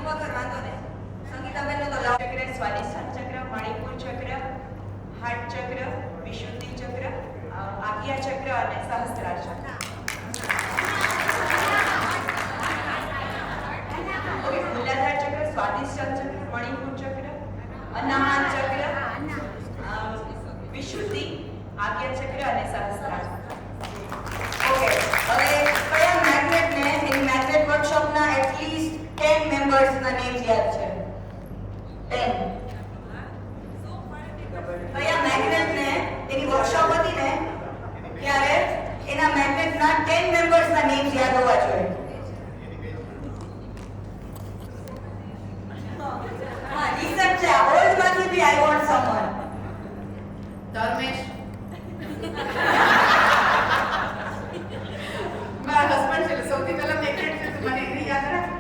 વગર વાંધો નહીં. સંગીતાબેન નો તો લાવ. ચક્ર, સ્વાદિષ્ટાન ચક્ર, મણિપુર ચક્ર, હાર્ટ ચક્ર, વિશુદ્ધિ ચક્ર, આજ્ઞા ચક્ર અને સહસ્ત્રાર ચક્ર. ઓકે, મૂલાધાર ચક્ર, સ્વાદિષ્ટાન ચક્ર, મણિપુર ચક્ર, અનાહત ચક્ર, વિશુદ્ધિ, આજ્ઞા ચક્ર અને સહસ્ત્રાર. ઓકે, હવે કયા મેગ્નેટને એની મેગ્નેટ વર્કશોપના એટલીસ્ટ 10 મેમ્બર્સના નેમ્સ યાદ છે? 10. કયા મેગ્નેટને એની વર્કશોપ હતી ને ત્યારે એના મેગ્નેટના 10 મેમ્બર્સના નેમ્સ યાદ હોવા જોઈએ. હા, રિસર્ચ છે. ઓલ્ડમાંથી બી આઈ વોન્ટ સમવન. ધર્મેશ. મારા હસબન્ડ છે સૌથી પહેલા મેગ્નેટ છે તો મને એની યાદ રાખ.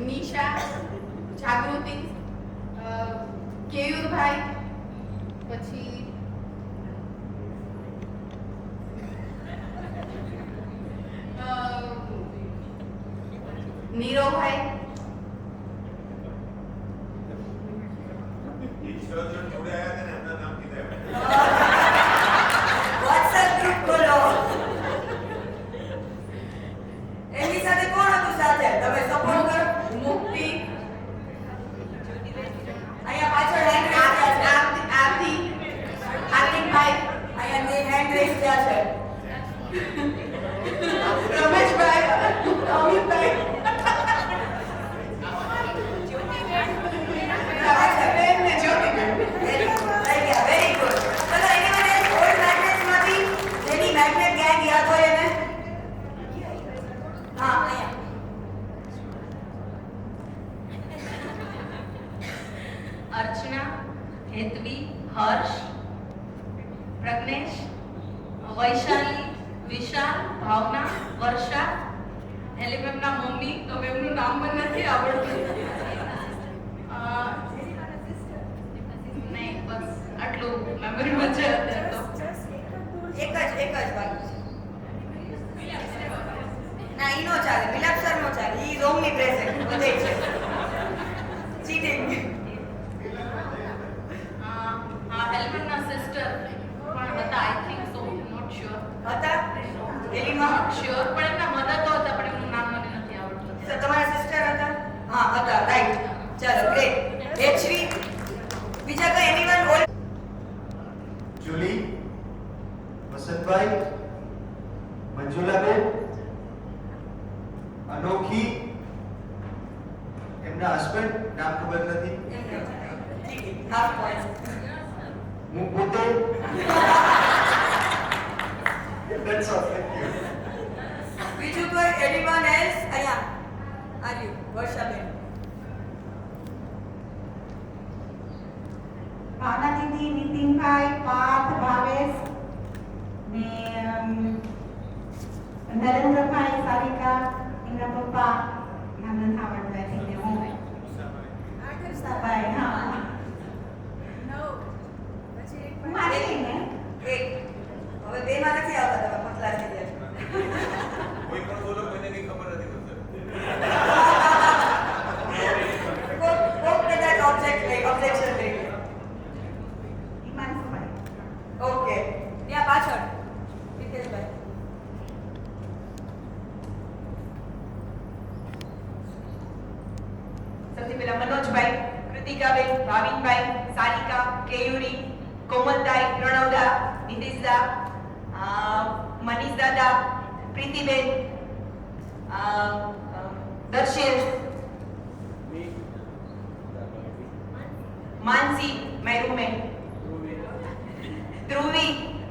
નિશા, જાગૃતિ, કેયુરભાઈ, પછી નીરવભાઈ, WhatsApp ગ્રુપ ખોલો. એની સાથે કોણ હતું સાથે? તમે સપોર્ટ કરો. મુક્તિ, અહીંયા પાછળ હેન્ડ રેઝ થયા છે. આરતી, હાર્દિકભાઈ, અહીંયા હેન્ડ રેઝ થયા છે. રમેશભાઈ, અમિતભાઈ, રાજાબેન ને જ્યોતિબેન. થઈ ગયા. Very good. ચલો, એનીવન એલ્સ ઓલ્ડ મેગ્નેટ્સમાંથી જેની મેગ્નેટ ગેંગ યાદ હોય એને? હા, અહીંયા. अर्चना, हेतवी, हर्ष, प्रज्ञेश, वैशाली, विशाल, भावना, वर्षा, एलिमेंटना मम्मी तो એમનું નામ મને નથી આવડતું. નહીં, બસ આટલું મેમરીમાં છે અત્યારે તો. એક જ બાકી છે. ના, ઈ નો ચાલે. મિલાપ સર નો ચાલે. ઈ રોંગની પ્રેઝન્ટ બધે છે. ચીટિંગ. એલિમેન્ટના સિસ્ટર પણ હતા, I think so, not sure. હતા એલીમાં શ્યોર પણ એમના મદદ તો હતા પણ એમનું નામ મને નથી આવડતું. સર તમારા સિસ્ટર હતા? હા, હતા. રાઈટ. ચલો, ગ્રેટ. એચવી બીજા કઈ એનીવન ઓલ્ડ? જુલી, વસંતભાઈ, મંજુલાબેન, અનોખી, એમના હસબન્ડ નામ ખબર નથી, હાફ પોઈન્ટ. હું પોતે. That's all. Thank you. બીજું કોઈ એનીવન એલ્સ? અહીંયા આર્યુ વર્ષાબેન. ભાવના દીદી, નીતિનભાઈ, પાર્થ, ભાવેશ ને નરેન્દ્રભાઈ, સારિકા, એમના પપ્પા નામ નથી આવડતું, આઈ થિંક હું ભાઈ. હા, મારે નહીં ને. એક. હવે બે માં નથી આવતા. તમે પતલા થઈ ગયા છો. કોઈ પણ બોલો, કોઈને કઈ ખબર નથી પડતી. કોક કદાચ ઓબ્જેક્શન લઈ લે. હિમાંશુભાઈ. ઓકે, ત્યાં પાછળ હિતેશભાઈ. સૌથી પહેલા મનોજભાઈ, કૃતિકાબેન, ભાવિનભાઈ, સારિકા, કેયુરી, કોમલતાઈ, પ્રણવદા, નિતિશદા, મનીષ દાદા, પ્રીતિબેન, દર્શિલ, માનસી, માય રૂમમેટ,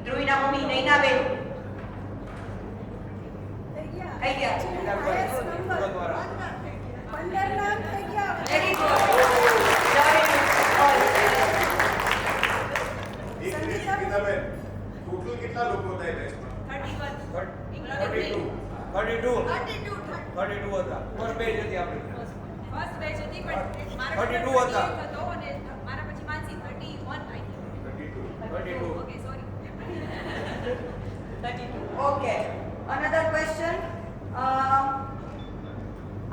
ધ્રુવીના મમ્મી નૈનાબેન. થઈ ગયા. Very good. સંગીતાબેન, ટોટલ કેટલા લોકો હતા એ બેચમાં? 32 હતા. ફર્સ્ટ બેચ હતી આપણી. ફર્સ્ટ બેચ હતી પણ મારા 32 હતા. હતો અને મારા પછી માનસી 31 આવી. 32. Okay, sorry. Okay. Another question.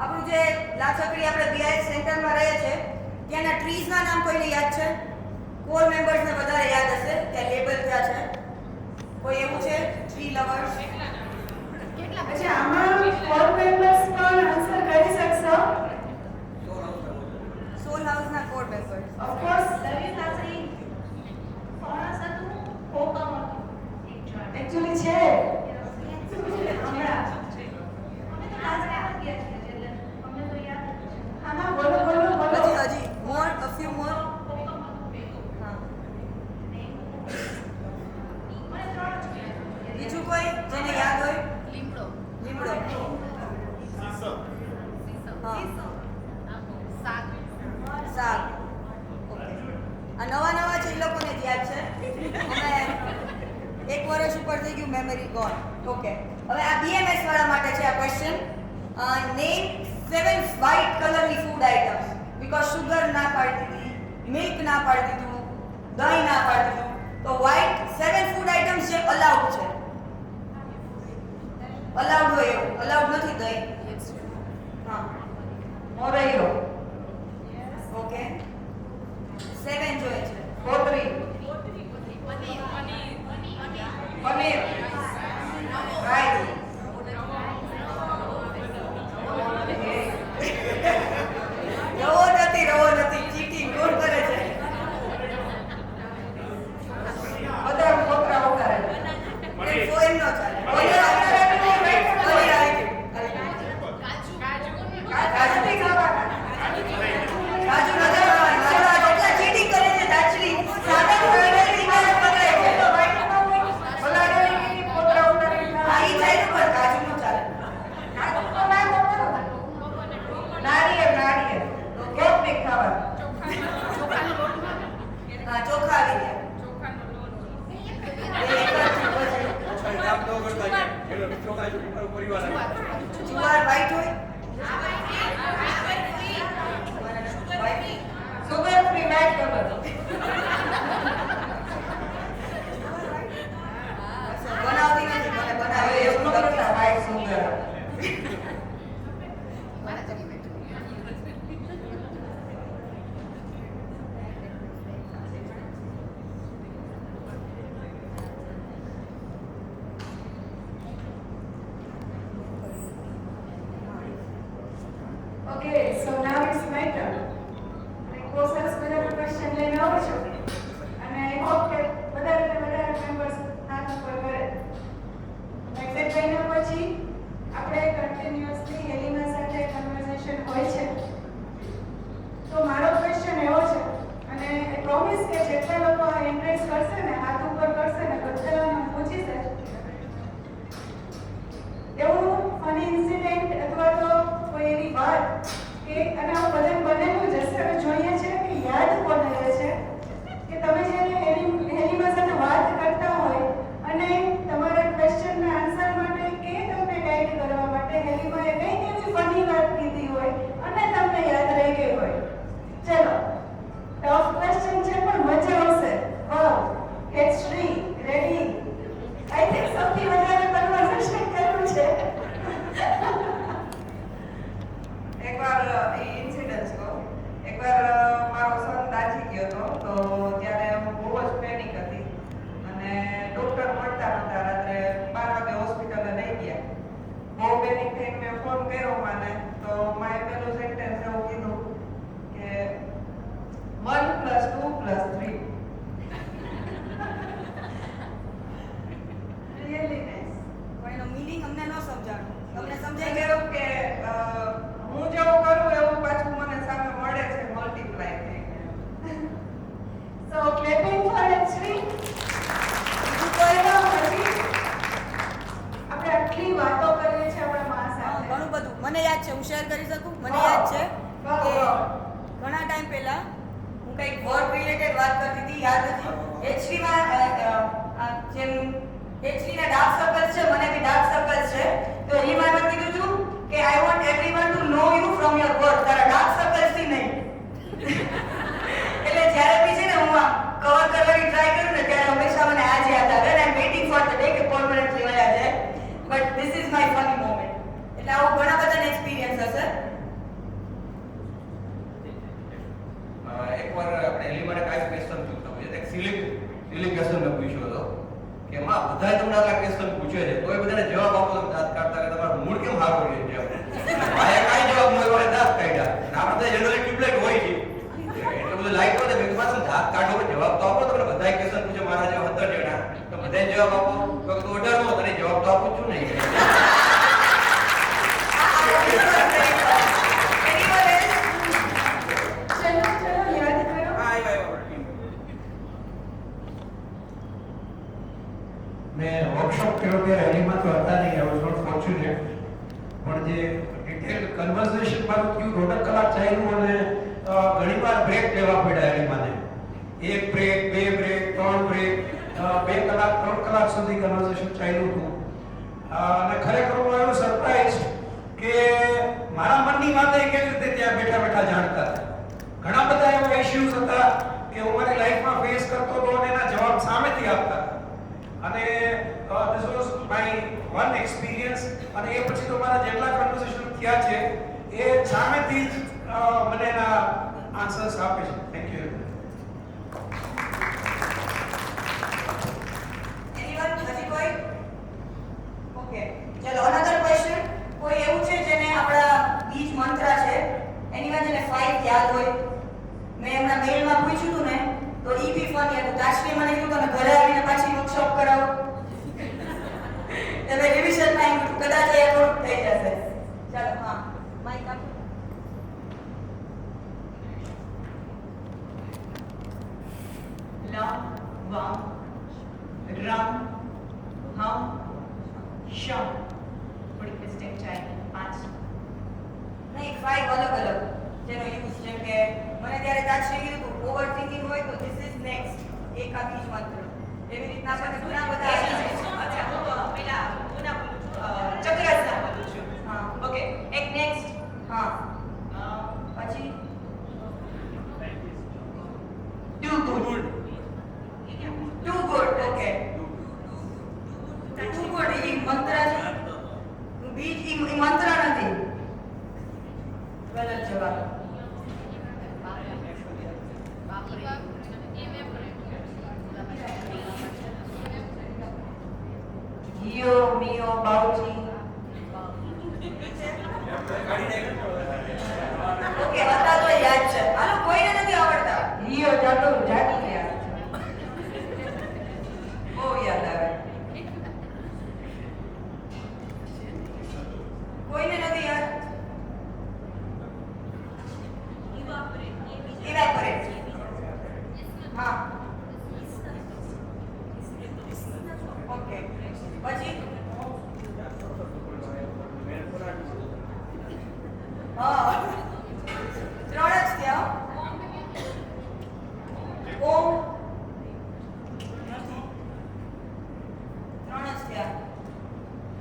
આપણું જે લાચકડી આપણે બીઆઈએસ સેન્ટરમાં રહીએ છીએ ત્યાંના ટ્રીઝના નામ કોઈને યાદ છે? કોર મેમ્બર્સને વધારે યાદ હશે ત્યાં લેબલ થયા છે. કોઈ એવું છે ટ્રી લવર્સ? અચ્છા, આમાં કોર મેમ્બર્સ પણ આન્સર કરી શકશો? સોલ હાઉસના core members. Of course. Actually છે હમણાં. હા હા, બોલો બોલો બોલો. હજી મોર, અ ફ્યુ મોર. હા. બીજું કોઈ જેને યાદ હોય? લીમડો. લીમડો. હા. શાક. શાક. ઓકે. આ નવા નવા છે એ લોકોને જ યાદ છે. અમે 1 વર્ષ ઉપર થઈ ગયું, મેમરી ગોન. ઓકે. હવે આ બીએમએસ વાળા માટે છે આ ક્વેશ્ચન. નેમ 7 વ્હાઇટ કલરની ફૂડ આઇટમ્સ. બીકોઝ શુગર ના પાડી દીધી, મિલ્ક ના પાડી દીધું, દહીં ના પાડી દીધું. તો વ્હાઇટ 7 ફૂડ આઇટમ્સ જે અલાઉડ છે. અલાઉડ હોય એવું. અલાઉડ નથી દહીં. હા. મોરૈયો. ઓકે. 7 જોઈએ છે. કોતરી. પનીર. રાઈસ. રવો નથી. ચીટિંગ કોણ કરે છે? બધા છોકરાઓ કરે છે. એમ નો ચાલે. પનીર આવી ગયું. કાજુ નથી ખાવાના. કાજુ નથી ખાવાના. જેટલા ચીટિંગ કરે છે દાચરી સાદા પકડાય છે. હા, ઈ થાય તો પણ કાજુ નો ચાલે. નાળિયેર. કેમ નહીં ખાવાનું? હા, ચોખા આવી ગયા. નામ ન કરતા જાય. એનો ચોખા ચોખા પરિવાર આવે. જુવાર વ્હાઈટ હોય. Sugar free white colour. બનાવતી નથી, મને બનાવે એવું લગતા white sugar. Okay, so now it's my turn. બહુ સરસ મજાનો ક્વેશ્ચન લઈને આવો છો અને આઈ હોપ કે વધારે મેમ્બર્સ હાથ ઉપર કરે. એક્ઝેક્ટ મહિના પછી આપણે કન્ટિન્યુઅસલી હેલિના સાથે કન્વર્સેશન હોય છે. તો મારો ક્વેશ્ચન એવો છે અને પ્રોમિસ કે જેટલા લોકો આ ઇન્ટરેસ્ટ કરશે ને, હાથ ઉપર કરશે ને, બધાને પૂછી છે એવું ફની ઇન્સિડન્ટ અથવા તો કોઈ એવી વાત કે અને આ બધાને બનેલું જ હશે. હવે જોઈએ છે કે યાદ કોને રહે છે કે તમે જ્યારે હેલીમાં સાથે વાત કરતા હોય અને તમારા ક્વેશ્ચનના આન્સર માટે કે તમને ગાઈડ કરવા માટે હેલીમાં એ કંઈક એવી ફની વાત કીધી હોય અને તમને યાદ રહી ગઈ હોય. ચલો, ટફ ક્વેશ્ચન છે પણ મજા આવશે. Wow, get three ready. I think સૌથી વધારે કન્વર્સેશન કર્યું છે. એકવાર ઇન્સિડન્સ કહું. એકવાર મારો સન દાઝી ગયો હતો તો ત્યારે હું બહુ જ પેનિક હતી અને ડૉક્ટર મળતા નહોતા. રાત્રે 12 વાગે હોસ્પિટલે લઈ ગયા. બહુ પેનિક થઈને મેં ફોન કર્યો માને તો માએ પેલું સેન્ટેન્સ એવું કીધું કે 1 + 2 + 3. Really nice. પણ એનો મીનિંગ અમને ન સમજાણું. તમને સમજાઈ ગયો કે હું જેવું કરું એવું પાછું મને સામે મળે છે, મલ્ટીપ્લાય થઈને. So clapping for H3. બીજું કોઈ નામ નથી. આપણે આટલી વાતો કરીએ છીએ આપણા મા સાથે. ઘણું બધું મને યાદ છે. હું શેર કરી શકું? મને યાદ છે કે ઘણા ટાઈમ પહેલા હું કંઈક વર્ક રિલેટેડ વાત કરતી હતી. યાદ હતી એચડીમાં જેમ એચડીના ડાર્ક સર્કલ્સ છે, મને બી ડાર્ક સર્કલ્સ છે. તો એ મને કીધું હતું કે I want everyone to know you from your work. તારા ડાર્ક સર્કલ્સ થી નહીં. એટલે જ્યારે બી છે ને હું આ કવર કરવાની ટ્રાય કરું ને ત્યારે હંમેશા મને આ જ યાદ આવે. And I am waiting for the day કે પરમનન્ટલી વયા જાય. But this is my funny moment. એટલે આવું ઘણા બધાને એક્સપિરિયન્સ હશે. અને એની માટે કાંઈ ક્વેશ્ચન પૂછતા હોય એક સિલી ક્વેશ્ચન મેં પૂછ્યો હતો કે એમાં બધાય તમને આટલા ક્વેશ્ચન પૂછે છે તોય બધાને જવાબ આપો તમે દાંત કાઢતા કે તમારો મૂડ કેમ સારો રહે છે ભાઈએ કાંઈ જવાબ ન હોય દાંત કાઢ્યા અને આપણે તો જનરલી ટ્યુબલાઇટ હોય છે એટલું બધું લાઈટ હોય ને મેં તમે દાંત કાઢો જવાબ તો આપો તમને બધાય ક્વેશ્ચન પૂછે મારા જેવા 17 જણા તો બધાય જવાબ આપો તો 18 નો તને જવાબ તો આપું જ છું નહીં ચલો યાદ કરો. મેં વર્કશોપ કર્યો ત્યારે એલીમાં તો હતા નહીં, આઈ વોઝ નોટ ફોર્ચ્યુનેટ, પણ જે ડિટેલ કન્વર્સેશન મારું થયું 1.5 કલાક ચાલ્યું અને ઘણીવાર બ્રેક લેવા પડ્યા એલીમાંને. એક બ્રેક, બે બ્રેક, ત્રણ બ્રેક, 2 કલાક 3 કલાક સુધી કન્વર્સેશન ચાલ્યું હતું. અને ખરેખર હું એવું સરપ્રાઈઝ કે મારા મનની વાત એ કેવી રીતે ત્યાં બેઠા બેઠા જાણતા હતા. ઘણા બધા એવા ઇશ્યુઝ હતા કે હું મારી લાઈફમાં ફેસ કરતો હતો અને એના જવાબ સામેથી આપતા હતા. અને this was my one experience અને એ પછી તો મારા જેટલા કન્વર્સેશન થયા છે એ સામેથી જ મને એના આન્સર્સ આપે છે. Thank you. Anyone? હજી કોઈ? Okay. ચલો another question. કોઈ એવું છે જેને આપણા બીજ મંત્ર છે એનીમાં જેને 5 યાદ હોય? મેં એમના મેલમાં પૂછ્યું હતું ને તો ઈ બી ફન હતું. તાશ્રી મને કીધું તમે ઘરે આવીને પાછી વર્કશોપ કરાવો. તમે રિવિઝન માં કદાચ એ થોડુંક થઈ જશે. ચાલો હા માઈક આપો. લ વ રમ હમ શમ થોડીક મિસ્ટેક છે 5 નહીં 5 અલગ અલગ જેનો યુઝ જેમ કે મને ત્યારે તાજશ્રી કીધું ઓવર થિંકિંગ હોય તો ધીસ ઇઝ નેક્સ્ટ એક આ બીજ મંત્ર એવી રીતના આપણે ઘણા બધા અચ્છા હું પેલા હું ના બોલું છું ચક્રસના બોલું છું હા ઓકે એક નેક્સ્ટ હા પછી too good too good okay too good ઈ મંત્ર છે બીજ ઈ મંત્ર નથી ગલત જવાબ હિયો મિયો બાઉજી ઓકે હતા તો યાદ છે હાલો કોઈને નથી આવડતા હિયો જાતો જાતી યાદ બહુ યાદ આવે કોઈને નથી યાદ ઇવેપોરેટ હા ઓકે પછી હા 3 જ થયા ઓમ નથી 3 જ થયા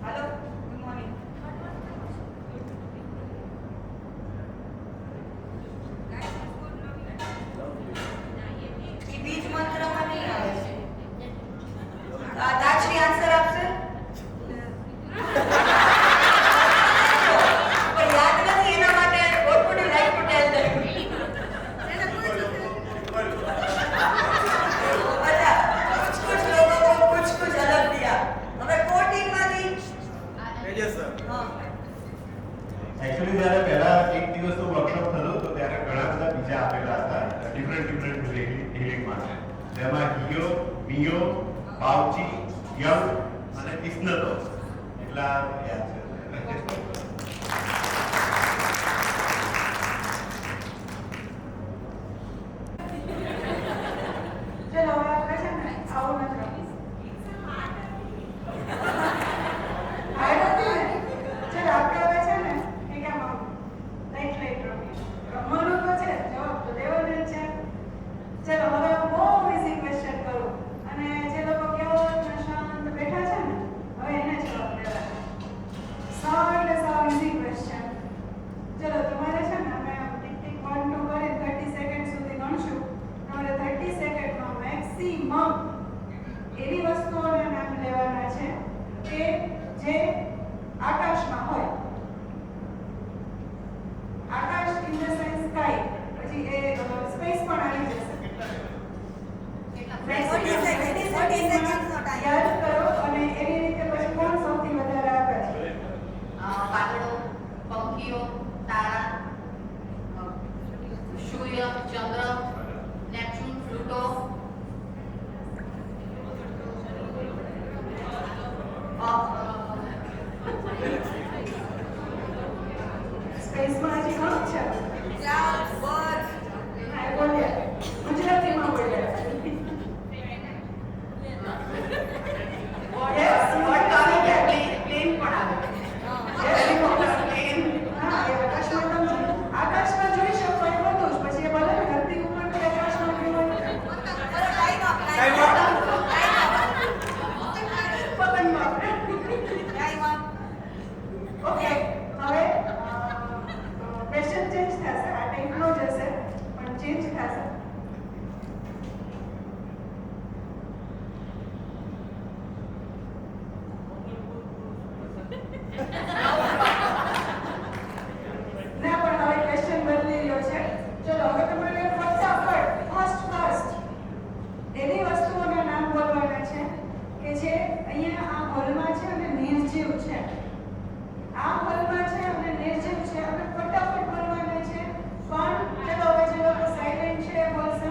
હાલો ગુડ મોર્નિંગ ઈ બીજ મંત્રમાં નહીં આવે છે તાજશ્રી આન્સર આપશે પણ યાદ નથી એના માટે what would you like to tell them अच्छा कुछ लोगों को कुछ अलग दिया હવે કોટિંગ માંથી યસ સર હા એકચ્યુઅલી જ્યારે પહેલા એક દિવસનો વર્કશોપ થયો તો ત્યારે ઘણા બધા બીજા આપેલા હતા ડિફરન્ટ હિલિંગ માટે. જેમાં હિયો, મિયો, બાઉચી, યંગ અને કિસ્નતો એટલા યાદ છે. ચલો હવે આપણે છે ને આવું નથી રમીશું. હાર્ડ હતી ને? ચલો આપણે હવે છે ને એક આમ લાઈટ રમીશું. રમવાનું તો છે, જવાબ તો દેવાનો જ છે. ચલો હવે હું બહુ ઇઝી ક્વેશ્ચન કરું અને જે લોકો કેવો શાંત બેઠા છે ને હવે એને જવાબ દેવાનો. સ્પેસમાં હજી ઘણું છે. ક્લાઉડ, બર્ડ્સ, હા, એ બોલ્યા. ગુજરાતીમાં બોલ્યા. Yes, Bird તો આવી ગયા, plane પણ આવે. Helicopter, plane. હા, એ આકાશમાં તમે આકાશમાં જોઈ શકો એ બધું જ. પછી એ ભલે ને ધરતી ઉપર કે આકાશમાં કેવું હોય. ટાઈમ પવનમાં. અપ. ઓકે, હવે ક્વેશ્ચન ચેન્જ થશે. આ ટાઈપનો જ હશે પણ ચેન્જ થશે. ના પણ હવે ક્વેશ્ચન બદલી રહ્યો છે. ચલો હવે તમારે ફટાફટ ફર્સ્ટ એવી વસ્તુઓના નામ બોલવાના છે કે જે અહીંયા આ હોલમાં છે અને નિર્જીવ છે. આ હોલમાં છે અને નિર્જીવ છે અને ફટાફટ બોલવાના છે. પણ ચલો હવે જે લોકો સાયલેન્ટ છે એ બોલશે.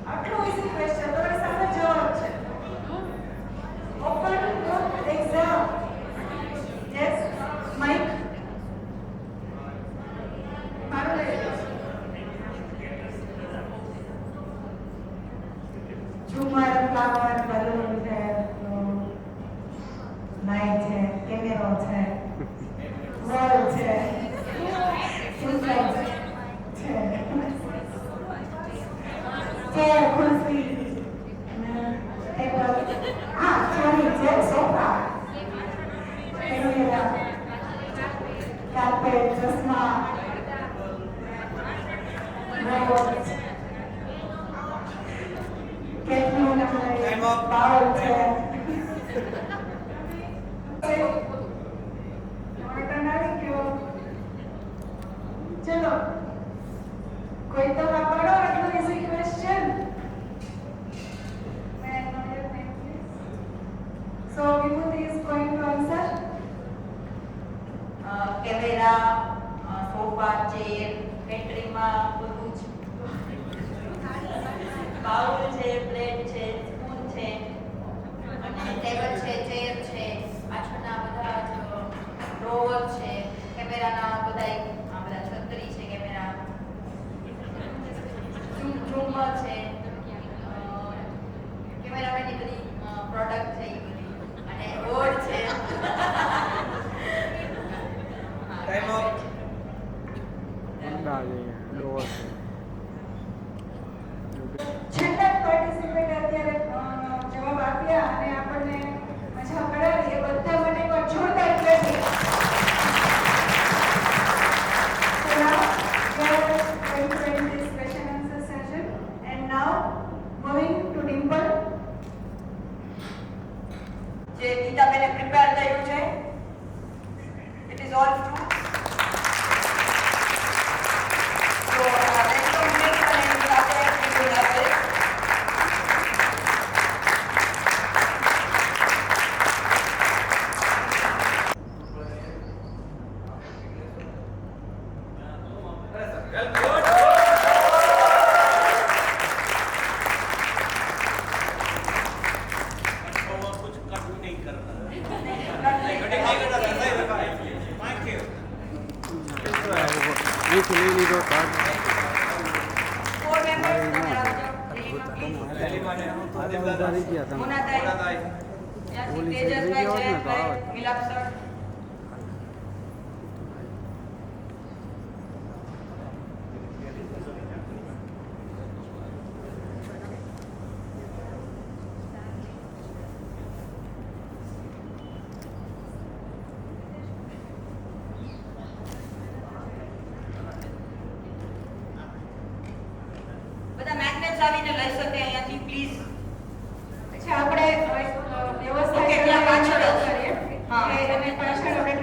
આટલું ઈઝી ક્વેશ્ચન તમારી સામે જવાબ છે. Open book exam. Yes mike મારું લઈ લો. ઝુમર, ફ્લાવર, બલૂન છે, લાઈટ છે, કેમેરો છે, વોલ છે, ફૂલલાઈટ છે, ચેર, ખુરશી, ટેબલ, હા ચોરી છે, સોફા, કેમેરા, કાર્પેટ, ચશ્મા, રોબોટ, કેટલું બાઉલ છે. ટર્ન આવી ગયો. ચલો કોઈ તો આ પાડો આટલું easy question. So Vibhuti is going to answer. Camera, sofa, chair, પેન્ટ્રીમાં બધું જ. બાઉલ છે, પ્લેટ છે, સ્પૂન છે, અને ટેબલ છે, ચેર છે, પાછળના બધા જ ડ્રોવર છે, કેમેરાના બધા આ બધા છત્રી છે, કેમેરા, ઝુમર છે, કેમેરામેનની બધી પ્રોડક્ટ છે એ બધી, અને બોર્ડ છે. Time up. છેલ્લા પાર્ટિસિપેટ અત્યારે જવાબ આપ્યા અને આપણને મજા પડાવી એ બધા માટે એક વાર જોરદાર clapping. So now we are going to end this question answer session and now moving to Dimple. જે ગીતાબેને પ્રિપેર કર્યું છે, it is all fruits. So let's complete and એની સાથે we will have this. Four members તમે આવજો. મોનાતાઈ, ત્યાંથી તેજસભાઈ, જયેશભાઈ, મિલાપ sir. બધા મેગ્નેટ્સ આવીને લઈ શકે અહીંયાથી પ્લીઝ. અચ્છા આપણે વ્યવસ્થા Okay, ત્યાં પાછળ જ. કરીએ. હા. અને પાછળ આપણે